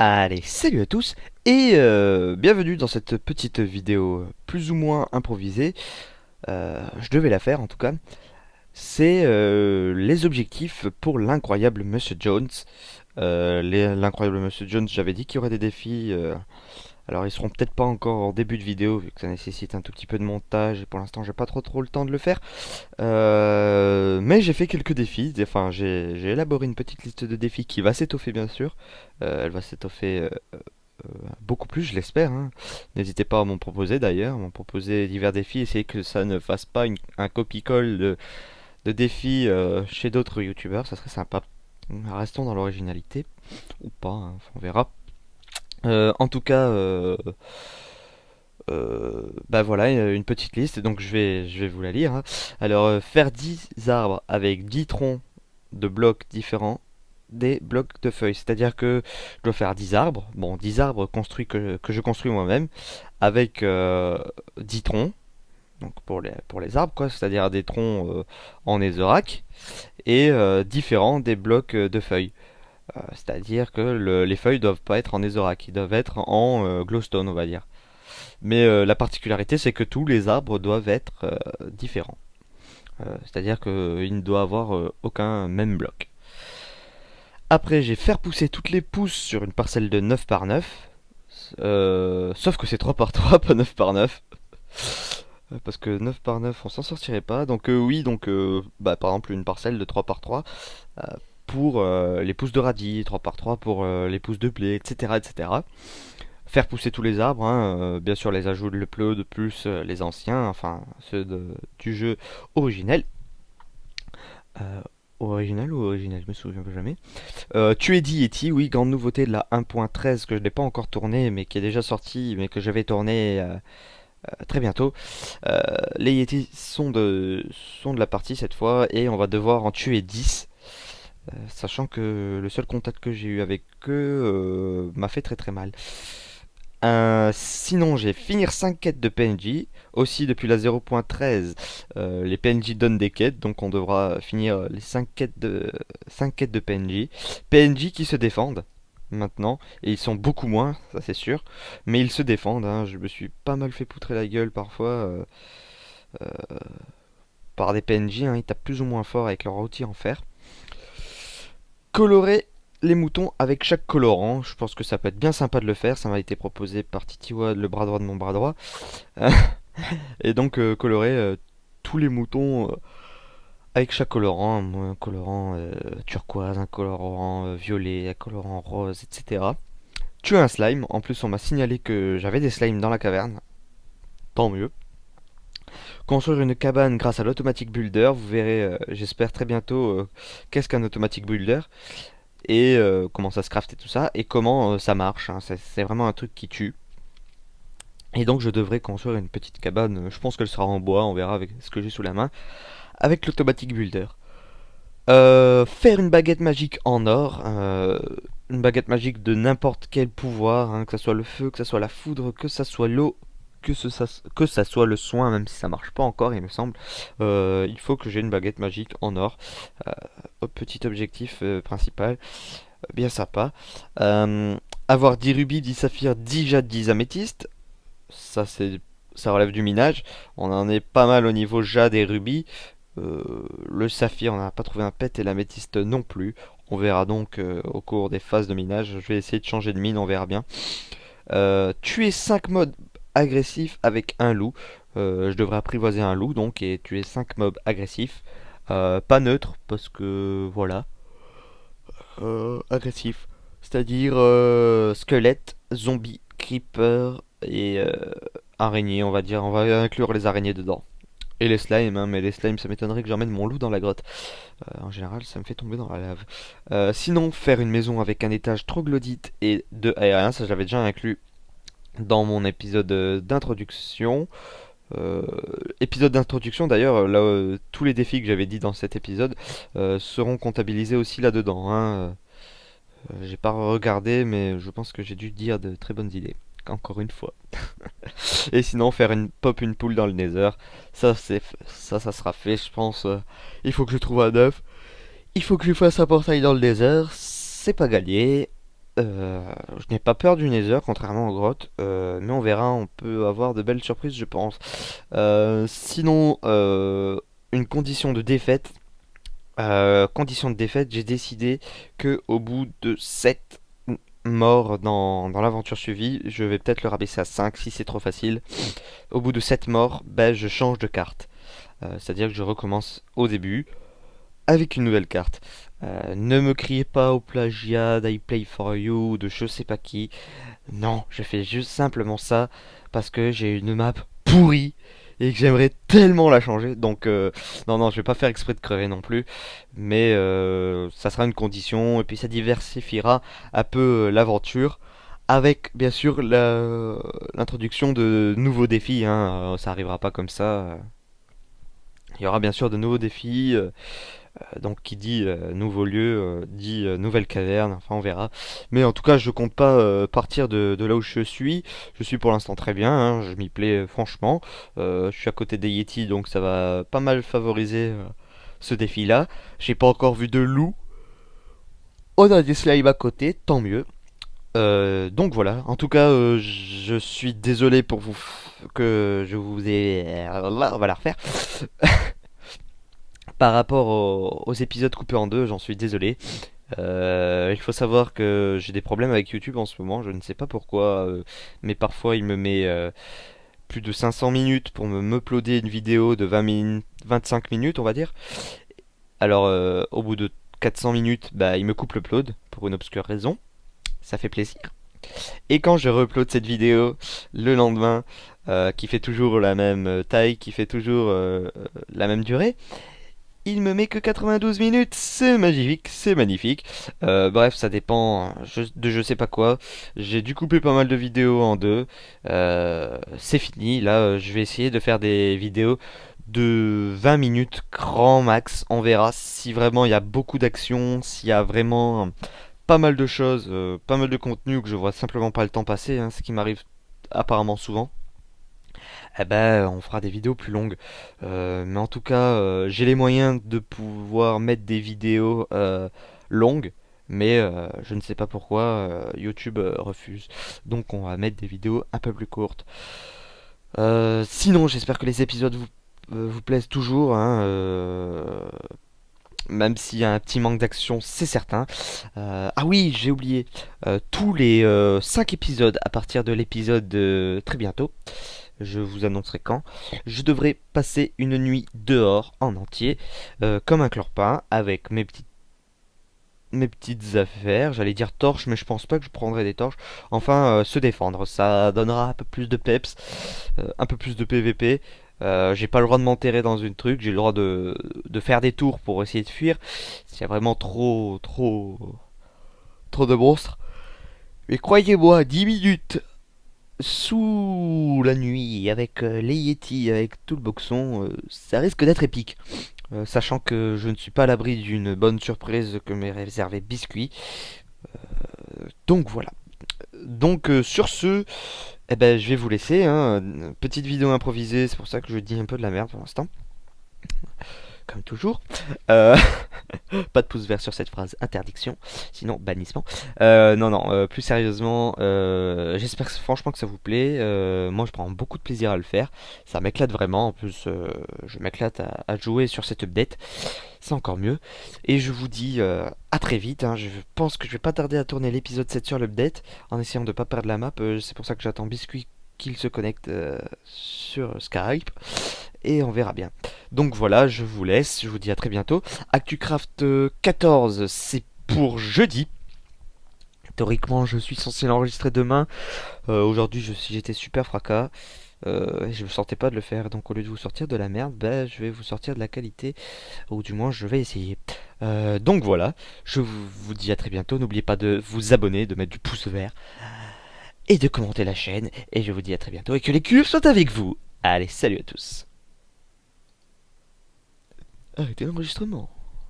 Allez, salut à tous et bienvenue dans cette petite vidéo plus ou moins improvisée. Je devais la faire en tout cas. C'est les objectifs pour l'incroyable Monsieur Jones. L'incroyable Monsieur Jones, j'avais dit qu'il y aurait des défis. Alors ils seront peut-être pas encore en début de vidéo vu que ça nécessite un tout petit peu de montage et pour l'instant j'ai pas trop le temps de le faire. Mais j'ai fait quelques défis. Enfin j'ai élaboré une petite liste de défis qui va s'étoffer bien sûr. Elle va s'étoffer beaucoup plus, je l'espère, hein. N'hésitez pas à m'en proposer d'ailleurs, m'en proposer divers défis, essayez que ça ne fasse pas un copie-colle de défis chez d'autres youtubeurs, ça serait sympa. Restons dans l'originalité, ou pas, hein, on verra. En tout cas, bah voilà, une petite liste, donc je vais vous la lire, hein. Alors, faire 10 arbres avec 10 troncs de blocs différents des blocs de feuilles. C'est-à-dire que je dois faire 10 arbres, bon 10 arbres construits que je construis moi-même, avec 10 troncs, donc pour les arbres quoi, c'est-à-dire des troncs en netherrack, et différents des blocs de feuilles. C'est-à-dire que les feuilles doivent pas être en netherrack, ils doivent être en glowstone on va dire. Mais la particularité c'est que tous les arbres doivent être différents. C'est-à-dire qu'il ne doit avoir aucun même bloc. Après, j'ai faire pousser toutes les pousses sur une parcelle de 9 par 9. Sauf que c'est 3 par 3, pas 9 par 9. Parce que 9 par 9, on s'en sortirait pas. Donc oui, donc bah, par exemple une parcelle de 3 par 3 euh, pour les pousses de radis, 3 par 3 pour les pousses de blé, etc. etc. Faire pousser tous les arbres, hein, bien sûr les ajouts de l'upload plus les anciens, enfin ceux du jeu originel. Euh, Original ou original, je me souviens jamais. Tuer Yeti, oui, grande nouveauté de la 1.13 que je n'ai pas encore tourné, mais qui est déjà sorti, mais que je vais tourner très bientôt. Les Yeti sont de la partie cette fois, et on va devoir en tuer 10. Sachant que le seul contact que j'ai eu avec eux m'a fait très mal. Sinon, j'ai finir 5 quêtes de PNJ. Aussi, depuis la 0.13, les PNJ donnent des quêtes, donc on devra finir les 5 quêtes de PNJ. PNJ qui se défendent maintenant, et ils sont beaucoup moins, ça c'est sûr, mais ils se défendent, hein. Je me suis pas mal fait poutrer la gueule parfois par des PNJ, hein. Ils tapent plus ou moins fort avec leur outil en fer. Colorer les moutons avec chaque colorant, je pense que ça peut être bien sympa de le faire, ça m'a été proposé par Titiwa, le bras droit de mon bras droit. Et donc colorer tous les moutons avec chaque colorant, un colorant turquoise, un colorant violet, un colorant rose, etc. Tuer un slime, en plus on m'a signalé que j'avais des slimes dans la caverne, tant mieux. Construire une cabane grâce à l'automatic builder, vous verrez j'espère très bientôt qu'est-ce qu'un automatic builder et comment ça se craft et tout ça, et comment ça marche, hein. C'est vraiment un truc qui tue. Et donc je devrais construire une petite cabane, je pense qu'elle sera en bois, on verra avec ce que j'ai sous la main, avec l'automatic builder. Faire une baguette magique en or, une baguette magique de n'importe quel pouvoir, hein, que ça soit le feu, que ça soit la foudre, que ça soit l'eau, que ça soit le soin, même si ça marche pas encore, il me semble. Il faut que j'ai une baguette magique en or. Petit objectif principal, bien sympa. Avoir 10 rubis, 10 saphirs, 10 jades, 10 améthystes. Ça relève du minage. On en est pas mal au niveau jade et rubis. Le saphir, on n'a pas trouvé un pet et l'améthyste non plus. On verra donc au cours des phases de minage. Je vais essayer de changer de mine, on verra bien. Tuer 5 mobs agressifs avec un loup. Je devrais apprivoiser un loup donc et tuer 5 mobs agressifs. Pas neutre parce que voilà. Agressif. C'est-à-dire squelette, zombie, creeper et araignée, on va dire. On va inclure les araignées dedans. Et les slimes, hein, mais les slimes, ça m'étonnerait que j'emmène mon loup dans la grotte. En général, ça me fait tomber dans la lave. Sinon, faire une maison avec un étage troglodyte et deux aériens, ça je l'avais déjà inclus dans mon épisode d'introduction. Euh, Épisode d'introduction d'ailleurs, là, tous les défis que j'avais dit dans cet épisode seront comptabilisés aussi là-dedans, hein. J'ai pas regardé, mais je pense que j'ai dû dire de très bonnes idées. Encore une fois. Et sinon, faire une poule dans le Nether, ça sera fait, je pense. Il faut que je trouve un œuf. Il faut que je fasse un portail dans le Nether. C'est pas gagné. Je n'ai pas peur du Nether, contrairement aux grottes, mais on verra, on peut avoir de belles surprises, je pense. Sinon, une condition de défaite, j'ai décidé que au bout de 7 morts dans l'aventure suivie, je vais peut-être le rabaisser à 5 si c'est trop facile. Au bout de 7 morts, ben, je change de carte. C'est-à-dire que je recommence au début avec une nouvelle carte. Ne me criez pas au plagiat d'I Play for You ou de je sais pas qui. Non, je fais juste simplement ça parce que j'ai une map pourrie et que j'aimerais tellement la changer. Donc, non, non, je vais pas faire exprès de crever non plus. Mais ça sera une condition et puis ça diversifiera un peu l'aventure. Avec bien sûr l'introduction de nouveaux défis, hein. Ça arrivera pas comme ça. Il y aura bien sûr de nouveaux défis. Donc qui dit nouveau lieu, dit nouvelle caverne, enfin on verra. Mais en tout cas je compte pas partir de là où je suis. Je suis pour l'instant très bien, hein, je m'y plais franchement. Je suis à côté des Yeti donc ça va pas mal favoriser ce défi-là. J'ai pas encore vu de loup. On a des slimes à côté, tant mieux. Donc voilà, en tout cas je suis désolé pour vous que je vous ai... On va la refaire. Par rapport aux épisodes coupés en deux, j'en suis désolé. Il faut savoir que j'ai des problèmes avec YouTube en ce moment, je ne sais pas pourquoi, mais parfois il me met plus de 500 minutes pour me uploader une vidéo de 25 minutes, on va dire. Alors au bout de 400 minutes, bah, il me coupe l'upload pour une obscure raison. Ça fait plaisir. Et quand je re-upload cette vidéo le lendemain, qui fait toujours la même taille, qui fait toujours la même durée, il me met que 92 minutes, c'est magique, c'est magnifique. Bref, ça dépend de je sais pas quoi. J'ai dû couper pas mal de vidéos en deux. C'est fini, là je vais essayer de faire des vidéos de 20 minutes grand max. On verra si vraiment il y a beaucoup d'action, s'il y a vraiment pas mal de choses, pas mal de contenu que je vois simplement pas le temps passer, hein, ce qui m'arrive apparemment souvent. Eh ben, on fera des vidéos plus longues. Mais en tout cas, j'ai les moyens de pouvoir mettre des vidéos longues, mais je ne sais pas pourquoi YouTube refuse. Donc on va mettre des vidéos un peu plus courtes. Sinon, j'espère que les épisodes vous plaisent toujours, hein, même s'il y a un petit manque d'action, c'est certain. Ah oui, j'ai oublié. Tous les 5 épisodes, à partir de l'épisode très bientôt, je vous annoncerai quand, je devrais passer une nuit dehors en entier, comme un clorpin, avec mes petites affaires, j'allais dire torches, mais je pense pas que je prendrai des torches. Enfin, se défendre, ça donnera un peu plus de peps, un peu plus de PVP. J'ai pas le droit de m'enterrer dans une truc, j'ai le droit de faire des tours pour essayer de fuir. S'il y a vraiment trop de monstres. Mais croyez-moi, 10 minutes sous la nuit, avec les Yeti, avec tout le boxon, ça risque d'être épique. Sachant que je ne suis pas à l'abri d'une bonne surprise que m'est réservé Biscuit. Donc voilà. Donc sur ce, eh ben, je vais vous laisser, hein. Petite vidéo improvisée, c'est pour ça que je dis un peu de la merde pour l'instant. Comme toujours. Euh, Pas de pouce vert sur cette phrase, interdiction, sinon bannissement. Non, non, plus sérieusement, j'espère franchement que ça vous plaît. Moi, je prends beaucoup de plaisir à le faire. Ça m'éclate vraiment. En plus, je m'éclate à jouer sur cette update. C'est encore mieux. Et je vous dis à très vite, hein. Je pense que je vais pas tarder à tourner l'épisode 7 sur l'update en essayant de pas perdre la map. C'est pour ça que j'attends Biscuit qu'il se connecte sur Skype et on verra bien. Donc voilà, je vous laisse, je vous dis à très bientôt. ActuCraft 14, c'est pour jeudi. Théoriquement, je suis censé l'enregistrer demain. Aujourd'hui, j'étais super fracas. Et je ne me sentais pas de le faire. Donc au lieu de vous sortir de la merde, ben, je vais vous sortir de la qualité. Ou du moins, je vais essayer. Donc voilà, je vous dis à très bientôt. N'oubliez pas de vous abonner, de mettre du pouce vert et de commenter la chaîne. Et je vous dis à très bientôt et que les cubes soient avec vous. Allez, salut à tous. Arrêtez l'enregistrement.